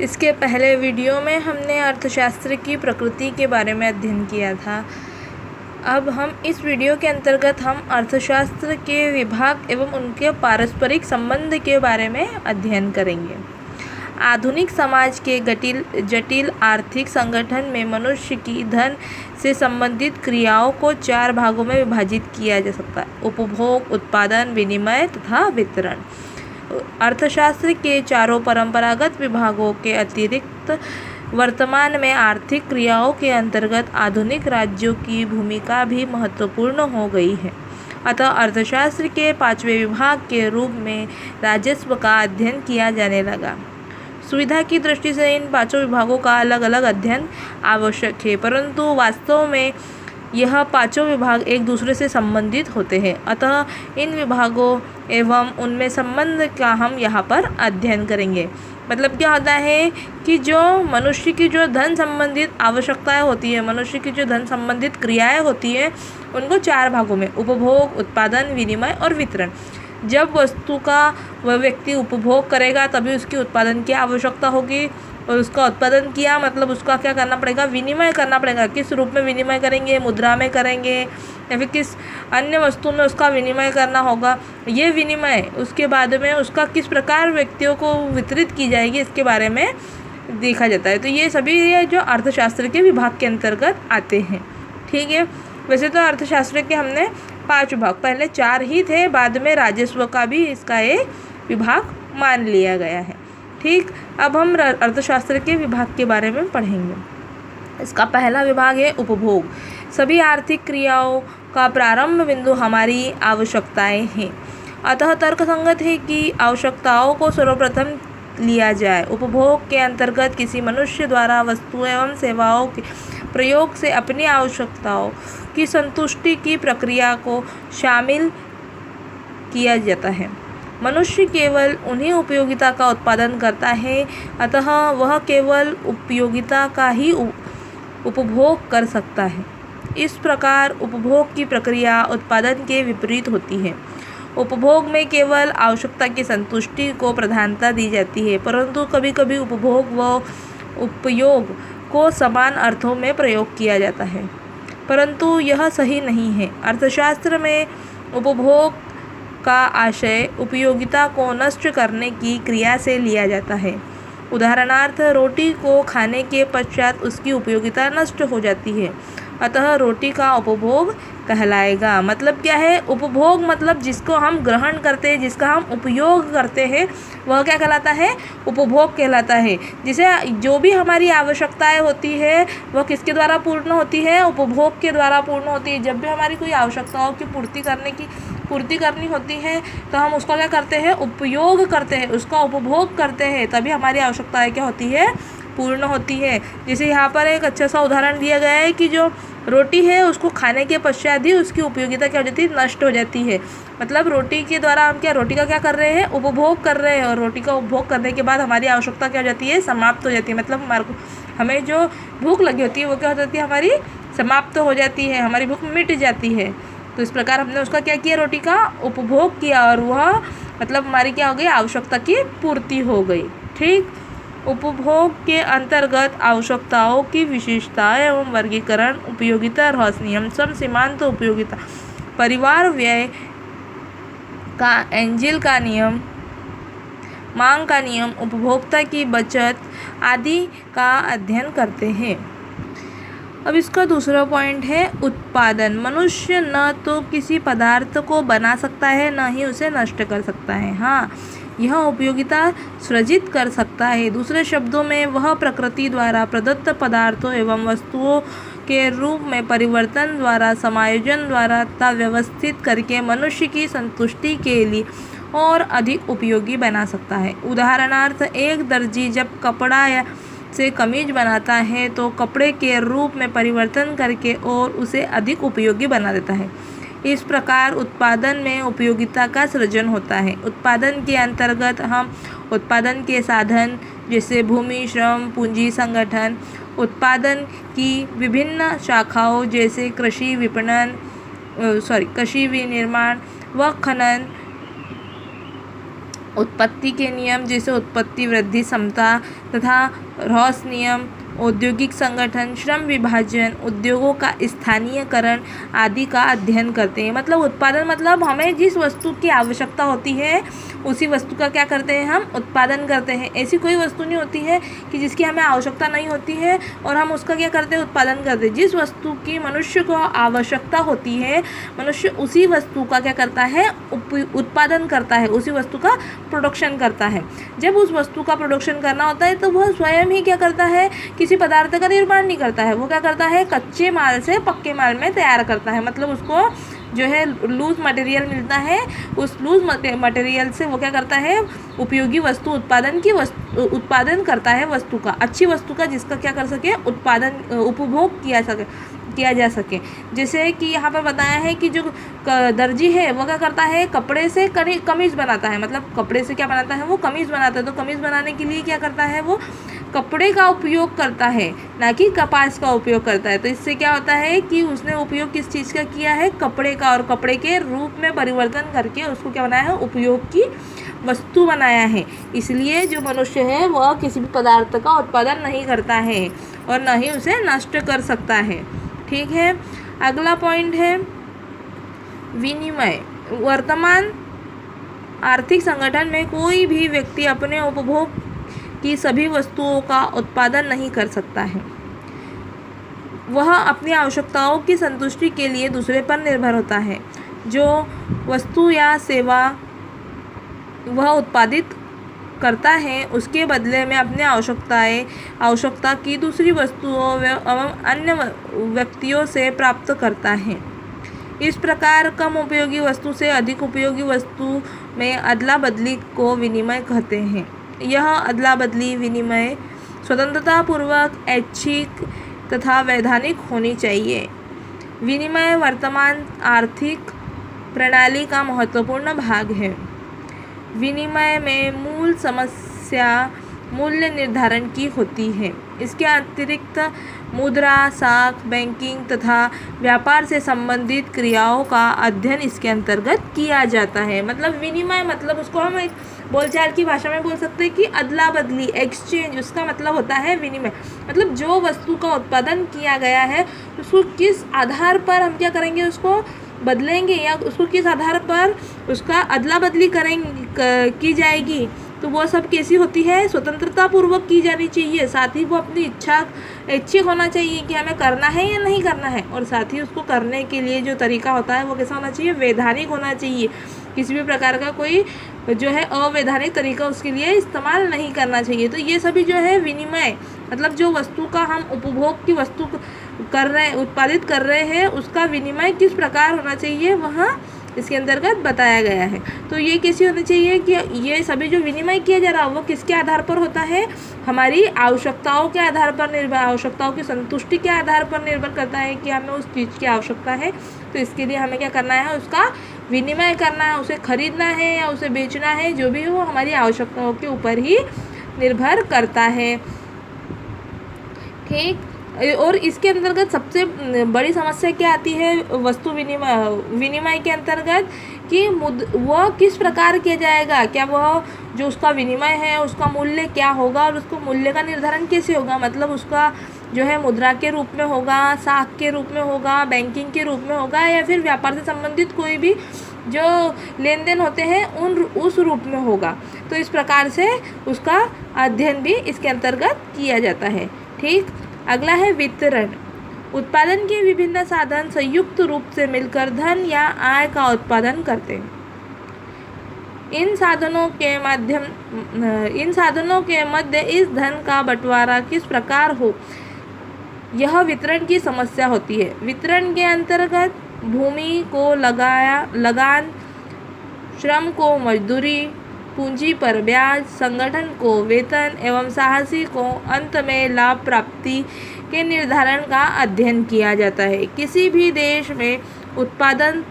इसके पहले वीडियो में हमने अर्थशास्त्र की प्रकृति के बारे में अध्ययन किया था। अब हम इस वीडियो के अंतर्गत हम अर्थशास्त्र के विभाग एवं उनके पारस्परिक संबंध के बारे में अध्ययन करेंगे। आधुनिक समाज के जटिल आर्थिक संगठन में मनुष्य की धन से संबंधित क्रियाओं को 4 भागों में विभाजित किया जा सकता है: उपभोग, उत्पादन, विनिमय तथा वितरण। अर्थशास्त्र के चारों परंपरागत विभागों के अतिरिक्त वर्तमान में आर्थिक क्रियाओं के अंतर्गत आधुनिक राज्यों की भूमिका भी महत्वपूर्ण हो गई है। अतः अर्थशास्त्र के 5वें विभाग के रूप में राजस्व का अध्ययन किया जाने लगा। सुविधा की दृष्टि से इन 5 विभागों का अलग अलग अध्ययन आवश्यक है, परंतु वास्तव में यह 5 विभाग एक दूसरे से संबंधित होते हैं। अतः इन विभागों एवं उनमें संबंध का हम यहाँ पर अध्ययन करेंगे। मतलब क्या होता है कि जो मनुष्य की जो धन संबंधित आवश्यकताएं होती है, मनुष्य की जो धन संबंधित क्रियाएं होती हैं, उनको 4 भागों में उपभोग, उत्पादन, विनिमय और वितरण। जब वस्तु का वह व्यक्ति उपभोग करेगा तभी उसकी उत्पादन की आवश्यकता होगी, और उसका उत्पादन किया मतलब उसका क्या करना पड़ेगा, विनिमय करना पड़ेगा। किस रूप में विनिमय करेंगे, मुद्रा में करेंगे या फिर किस अन्य वस्तु में उसका विनिमय करना होगा। ये विनिमय उसके बाद में उसका किस प्रकार व्यक्तियों को वितरित की जाएगी, इसके बारे में देखा जाता है। तो ये सभी ये जो अर्थशास्त्र के विभाग के अंतर्गत आते हैं। ठीक है, वैसे तो अर्थशास्त्र के हमने 5 विभाग, पहले 4 ही थे, बाद में राजस्व का भी इसका एक विभाग मान लिया गया है। ठीक, अब हम अर्थशास्त्र के विभाग के बारे में पढ़ेंगे। इसका पहला विभाग है उपभोग। सभी आर्थिक क्रियाओं का प्रारंभ बिंदु हमारी आवश्यकताएं हैं, अतः तर्कसंगत है कि आवश्यकताओं को सर्वप्रथम लिया जाए। उपभोग के अंतर्गत किसी मनुष्य द्वारा वस्तुओं एवं सेवाओं के प्रयोग से अपनी आवश्यकताओं की संतुष्टि की प्रक्रिया को शामिल किया जाता है। मनुष्य केवल उन्हीं उपयोगिता का उत्पादन करता है, अतः वह केवल उपयोगिता का ही उपभोग कर सकता है। इस प्रकार उपभोग की प्रक्रिया उत्पादन के विपरीत होती है। उपभोग में केवल आवश्यकता की संतुष्टि को प्रधानता दी जाती है, परंतु कभी कभी उपभोग व उपयोग को समान अर्थों में प्रयोग किया जाता है, परंतु यह सही नहीं है। अर्थशास्त्र में उपभोग का आशय उपयोगिता को नष्ट करने की क्रिया से लिया जाता है। उदाहरणार्थ, रोटी को खाने के पश्चात उसकी उपयोगिता नष्ट हो जाती है, अतः रोटी का उपभोग कहलाएगा। मतलब क्या है, उपभोग मतलब जिसको हम ग्रहण करते हैं, जिसका हम उपयोग करते हैं, वह क्या कहलाता है, उपभोग कहलाता है। जिसे जो भी हमारी आवश्यकताएं होती है वह किसके द्वारा पूर्ण होती है, उपभोग के द्वारा पूर्ण होती है। जब भी हमारी कोई आवश्यकताओं की पूर्ति करनी होती है तो हम उसका क्या करते हैं, उपयोग करते हैं, उसका उपभोग करते हैं, तभी हमारी आवश्यकताएं क्या होती है, पूर्ण होती है। जैसे यहाँ पर एक अच्छा सा उदाहरण दिया गया है कि जो रोटी है उसको खाने के पश्चात ही उसकी उपयोगिता क्या हो जाती है, नष्ट हो जाती है। मतलब रोटी के द्वारा हम रोटी का क्या कर रहे हैं, उपभोग कर रहे हैं, और रोटी का उपभोग करने के बाद हमारी आवश्यकता क्या हो जाती है, समाप्त हो जाती है। मतलब हमें जो भूख लगी होती है वो क्या हो जाती है, हमारी समाप्त हो जाती है, हमारी भूख मिट जाती है। तो इस प्रकार हमने उसका क्या किया, रोटी का उपभोग किया, और वह मतलब हमारी क्या हो गई, आवश्यकता की पूर्ति हो गई। ठीक, उपभोग के अंतर्गत आवश्यकताओं की विशेषता एवं वर्गीकरण, उपयोगिता ह्रास नियम, सम सीमांत उपयोगिता, परिवार व्यय का एंजेल का नियम, मांग का नियम, उपभोक्ता की बचत आदि का अध्ययन करते हैं। अब इसका दूसरा पॉइंट है उत्पादन। मनुष्य न तो किसी पदार्थ को बना सकता है, न ही उसे नष्ट कर सकता है। हाँ, यह उपयोगिता सृजित कर सकता है। दूसरे शब्दों में वह प्रकृति द्वारा प्रदत्त पदार्थों एवं वस्तुओं के रूप में परिवर्तन द्वारा, समायोजन द्वारा तथा व्यवस्थित करके मनुष्य की संतुष्टि के लिए और अधिक उपयोगी बना सकता है। उदाहरणार्थ, एक दर्जी जब कपड़ा या से कमीज बनाता है तो कपड़े के रूप में परिवर्तन करके और उसे अधिक उपयोगी बना देता है। इस प्रकार उत्पादन में उपयोगिता का सृजन होता है। उत्पादन के अंतर्गत हम उत्पादन के साधन जैसे भूमि, श्रम, पूंजी, संगठन, उत्पादन की विभिन्न शाखाओं जैसे कृषि विनिर्माण व खनन, उत्पत्ति के नियम जैसे उत्पत्ति वृद्धि समता तथा रॉस नियम, औद्योगिक संगठन, श्रम विभाजन, उद्योगों का स्थानीयकरण आदि का अध्ययन करते हैं। मतलब उत्पादन मतलब हमें जिस वस्तु की आवश्यकता होती है उसी वस्तु का क्या करते हैं, हम उत्पादन करते हैं। ऐसी कोई वस्तु नहीं होती है कि जिसकी हमें आवश्यकता नहीं होती है और हम उसका क्या करते हैं, उत्पादन करते हैं। जिस वस्तु की मनुष्य को आवश्यकता होती है मनुष्य उसी वस्तु का क्या करता है, उत्पादन करता है, उसी वस्तु का प्रोडक्शन करता है। जब उस वस्तु का प्रोडक्शन करना होता है तो वह स्वयं ही क्या करता है, किसी पदार्थ का निर्माण नहीं करता है, वो क्या करता है, कच्चे माल से पक्के माल में तैयार करता है। मतलब उसको जो है लूज मटेरियल मिलता है, उस लूज मटेरियल से वो क्या करता है, उपयोगी वस्तु उत्पादन करता है वस्तु का, अच्छी वस्तु का, जिसका क्या कर सके, उपभोग किया जा सके। जैसे कि यहाँ पर बताया है कि जो दर्जी है वो क्या करता है, कपड़े से कमीज़ बनाता है। मतलब कपड़े से क्या बनाता है, वो कमीज़ बनाता है। तो कमीज़ बनाने के लिए क्या करता है, वो कपड़े का उपयोग करता है, ना कि कपास का उपयोग करता है। तो इससे क्या होता है कि उसने उपयोग किस चीज़ का किया है, कपड़े का, और कपड़े के रूप में परिवर्तन करके उसको क्या बनाया है, उपयोग की वस्तु बनाया है। इसलिए जो मनुष्य है वह किसी भी पदार्थ का उत्पादन नहीं करता है और न ही उसे नष्ट कर सकता है। ठीक है। अगला पॉइंट है विनिमय। वर्तमान आर्थिक संगठन में कोई भी व्यक्ति अपने उपभोग की सभी वस्तुओं का उत्पादन नहीं कर सकता है। वह अपनी आवश्यकताओं की संतुष्टि के लिए दूसरे पर निर्भर होता है। जो वस्तु या सेवा वह उत्पादित करता है उसके बदले में अपनी आवश्यकता की दूसरी वस्तुओं एवं अन्य व्यक्तियों से प्राप्त करता है। इस प्रकार कम उपयोगी वस्तु से अधिक उपयोगी वस्तु में अदला बदली को विनिमय कहते हैं। यह अदला बदली विनिमय स्वतंत्रतापूर्वक, ऐच्छिक तथा वैधानिक होनी चाहिए। विनिमय वर्तमान आर्थिक प्रणाली का महत्वपूर्ण भाग है। विनिमय में मूल समस्या मूल्य निर्धारण की होती है। इसके अतिरिक्त मुद्रा, साख, बैंकिंग तथा व्यापार से संबंधित क्रियाओं का अध्ययन इसके अंतर्गत किया जाता है। मतलब विनिमय मतलब उसको हम एक बोलचाल की भाषा में बोल सकते हैं कि अदला बदली, एक्सचेंज, उसका मतलब होता है विनिमय। मतलब जो वस्तु का उत्पादन किया गया है उसको किस आधार पर हम क्या करेंगे, उसको बदलेंगे या उसको किस आधार पर उसका अदला बदली की जाएगी, तो वो सब कैसी होती है, स्वतंत्रतापूर्वक की जानी चाहिए। साथ ही वो अपनी इच्छुक होना चाहिए कि हमें करना है या नहीं करना है, और साथ ही उसको करने के लिए जो तरीका होता है वो कैसा होना चाहिए, वैधानिक होना चाहिए। किसी भी प्रकार का कोई जो है अवैधानिक तरीका उसके लिए इस्तेमाल नहीं करना चाहिए। तो ये सभी जो है विनिमय मतलब जो वस्तु का हम उपभोग की वस्तु उत्पादित कर रहे हैं उसका विनिमय किस प्रकार होना चाहिए वह इसके अंतर्गत बताया गया है। तो ये कैसी होनी चाहिए कि ये सभी जो विनिमय किया जा रहा है वो किसके आधार पर होता है, हमारी आवश्यकताओं के आधार पर आवश्यकताओं की संतुष्टि के आधार पर निर्भर करता है कि हमें उस चीज़ की आवश्यकता है। तो इसके लिए हमें क्या करना है, उसका विनिमय करना है, उसे खरीदना है या उसे बेचना है, जो भी हो हमारी आवश्यकताओं के ऊपर ही निर्भर करता है। ठीक। और इसके अंतर्गत सबसे बड़ी समस्या क्या आती है वस्तु विनिमय के अंतर्गत कि वह किस प्रकार किया जाएगा, क्या वह जो उसका विनिमय है उसका मूल्य क्या होगा और उसको मूल्य का निर्धारण कैसे होगा। मतलब उसका जो है मुद्रा के रूप में होगा, साख के रूप में होगा, बैंकिंग के रूप में होगा, या फिर व्यापार से संबंधित कोई भी जो लेन देन होते हैं उस रूप में होगा। तो इस प्रकार से उसका अध्ययन भी इसके अंतर्गत किया जाता है। ठीक। अगला है वितरण। उत्पादन के विभिन्न साधन संयुक्त रूप से मिलकर धन या आय का उत्पादन करते हैं। इन साधनों के मध्य इस धन का बंटवारा किस प्रकार हो, यह वितरण की समस्या होती है। वितरण के अंतर्गत भूमि को लगान, श्रम को मजदूरी, पूंजी पर ब्याज, संगठन को वेतन एवं साहसी को अंत में लाभ प्राप्ति के निर्धारण का अध्ययन किया जाता है। किसी भी देश में उत्पादन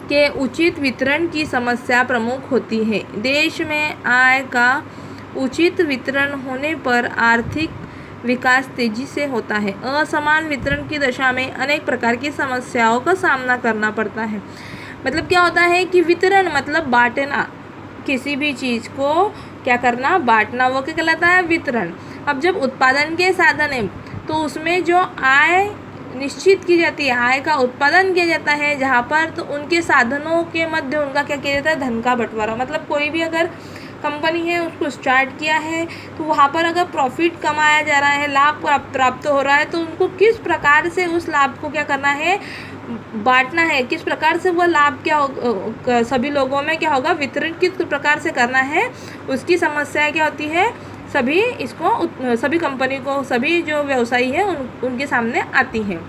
के उचित वितरण की समस्या प्रमुख होती है। देश में आय का उचित वितरण होने पर आर्थिक विकास तेजी से होता है। असमान वितरण की दशा में अनेक प्रकार की समस्याओं का सामना करना पड़ता है। मतलब क्या होता है कि वितरण मतलब बांटना, किसी भी चीज़ को क्या करना, बांटना, वो क्या कहलाता है, वितरण। अब जब उत्पादन के साधन है तो उसमें जो आय निश्चित की जाती है, आय का उत्पादन किया जाता है जहाँ पर, तो उनके साधनों के मध्य उनका क्या किया जाता है, धन का बंटवारा। मतलब कोई भी अगर कंपनी है उसको स्टार्ट किया है तो वहाँ पर अगर प्रॉफिट कमाया जा रहा है, लाभ प्राप्त हो रहा है, तो उनको किस प्रकार से उस लाभ को क्या करना है, बांटना है, किस प्रकार से वो लाभ क्या हो, सभी लोगों में क्या होगा, वितरण किस प्रकार से करना है, उसकी समस्या क्या होती है, सभी कंपनी को, सभी जो व्यवसायी है उनके सामने आती हैं।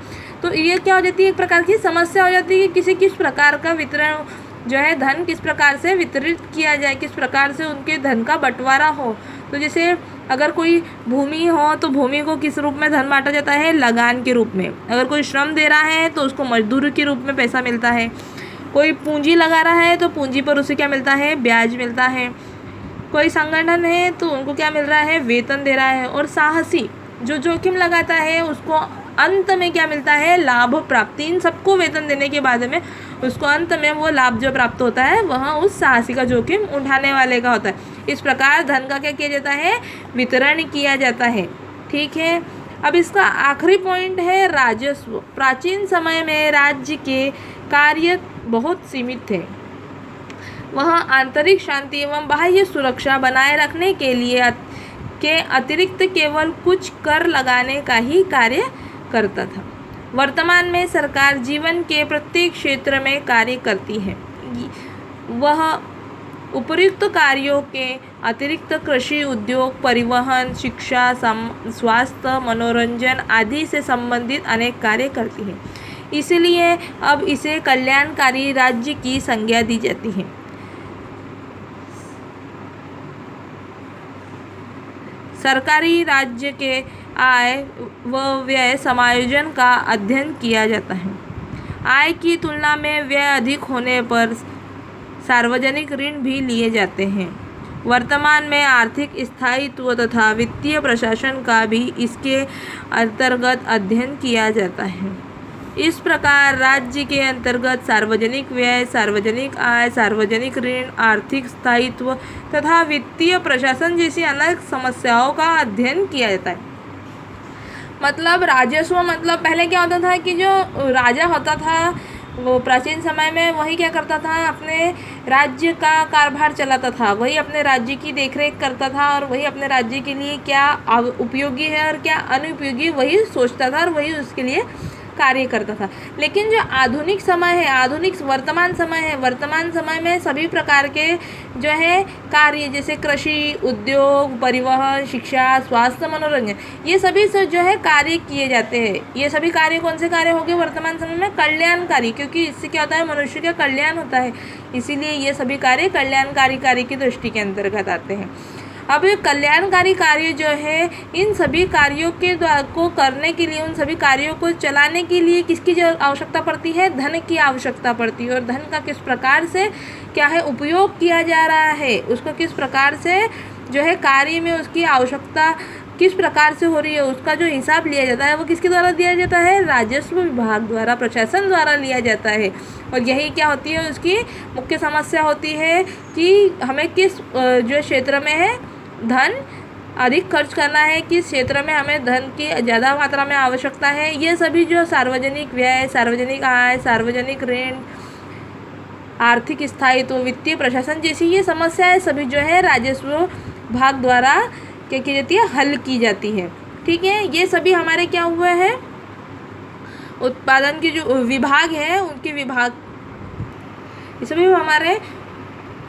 तो ये क्या हो जाती है, एक प्रकार की समस्या हो जाती है कि किस प्रकार का वितरण जो है, धन किस प्रकार से वितरित किया जाए, किस प्रकार से उनके धन का बंटवारा हो। तो जैसे अगर कोई भूमि हो तो भूमि को किस रूप में धन बांटा जाता है, लगान के रूप में। अगर कोई श्रम दे रहा है तो उसको मजदूरी के रूप में पैसा मिलता है। कोई पूंजी लगा रहा है तो पूंजी पर उसे क्या मिलता है, ब्याज मिलता है। कोई संगठन है तो उनको क्या मिल रहा है, वेतन दे रहा है। और साहसी जो जोखिम लगाता है उसको अंत में क्या मिलता है, लाभ प्राप्ति। इन सबको वेतन देने के बाद में उसको अंत में वो लाभ जो प्राप्त होता है वह उस साहसी का जोखिम उठाने वाले का होता है। इस प्रकार धन का क्या किया जाता है, वितरण किया जाता है। ठीक है, अब इसका आखिरी पॉइंट है राजस्व। प्राचीन समय में राज्य के कार्य बहुत सीमित थे। वह आंतरिक शांति एवं बाह्य सुरक्षा बनाए रखने के लिए के अतिरिक्त केवल कुछ कर लगाने का ही कार्य करता था। वर्तमान में सरकार जीवन के प्रत्येक क्षेत्र में कार्य करती है। वह उपयुक्त कार्यों के अतिरिक्त कृषि, उद्योग, परिवहन, शिक्षा, स्वास्थ्य, मनोरंजन आदि से संबंधित अनेक कार्य करती है। इसलिए अब इसे कल्याणकारी राज्य की संज्ञा दी जाती है। सरकारी राज्य के आय व व्यय समायोजन का अध्ययन किया जाता है। आय की तुलना में व्यय अधिक होने पर सार्वजनिक ऋण भी लिए जाते हैं। वर्तमान में आर्थिक स्थायित्व तथा वित्तीय प्रशासन का भी इसके अंतर्गत अध्ययन किया जाता है। इस प्रकार राज्य के अंतर्गत सार्वजनिक व्यय, सार्वजनिक आय, सार्वजनिक ऋण, आर्थिक स्थायित्व तथा वित्तीय प्रशासन जैसी अनेक समस्याओं का अध्ययन किया जाता है। मतलब राजस्व मतलब पहले क्या होता था कि जो राजा होता था वो प्राचीन समय में वही क्या करता था, अपने राज्य का कारभार चलाता था, वही अपने राज्य की देखरेख करता था और वही अपने राज्य के लिए क्या उपयोगी है और क्या अनुपयोगी वही सोचता था और वही उसके लिए कार्य करता था। लेकिन जो आधुनिक समय है, आधुनिक वर्तमान समय में सभी प्रकार के जो है कार्य जैसे कृषि, उद्योग, परिवहन, शिक्षा, स्वास्थ्य, मनोरंजन, ये सभी से जो है कार्य किए जाते हैं। ये सभी कार्य कौन से कार्य हो गए वर्तमान समय में, कल्याणकारी, क्योंकि इससे क्या होता है, मनुष्य का कल्याण होता है, इसीलिए ये सभी कार्य कल्याणकारी कार्य की दृष्टि के अंतर्गत आते हैं। अब ये कल्याणकारी कार्य जो है, इन सभी कार्यों को करने के लिए, उन सभी कार्यों को चलाने के लिए किसकी आवश्यकता पड़ती है, धन की आवश्यकता पड़ती है। और धन का किस प्रकार से क्या है उपयोग किया जा रहा है, उसको किस प्रकार से जो है कार्य में उसकी आवश्यकता किस प्रकार से हो रही है, उसका जो हिसाब लिया जाता है वो किसके द्वारा दिया जाता है, राजस्व विभाग द्वारा, प्रशासन द्वारा लिया जाता है। और यही क्या होती है, उसकी मुख्य समस्या होती है कि हमें किस जो क्षेत्र में है धन अधिक खर्च करना है, किस क्षेत्र में हमें धन की ज़्यादा मात्रा में आवश्यकता है। ये सभी जो सार्वजनिक व्यय, सार्वजनिक आय, सार्वजनिक ऋण, आर्थिक स्थायित्व, वित्तीय प्रशासन जैसी ये समस्याएं सभी जो है राजस्व विभाग द्वारा क्या की जाती है, हल की जाती है। ठीक है, ये सभी हमारे क्या हुए हैं, उत्पादन के जो विभाग हैं उनके विभाग, ये सभी हमारे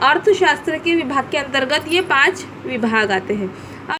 अर्थशास्त्र के विभाग के अंतर्गत ये 5 विभाग आते हैं।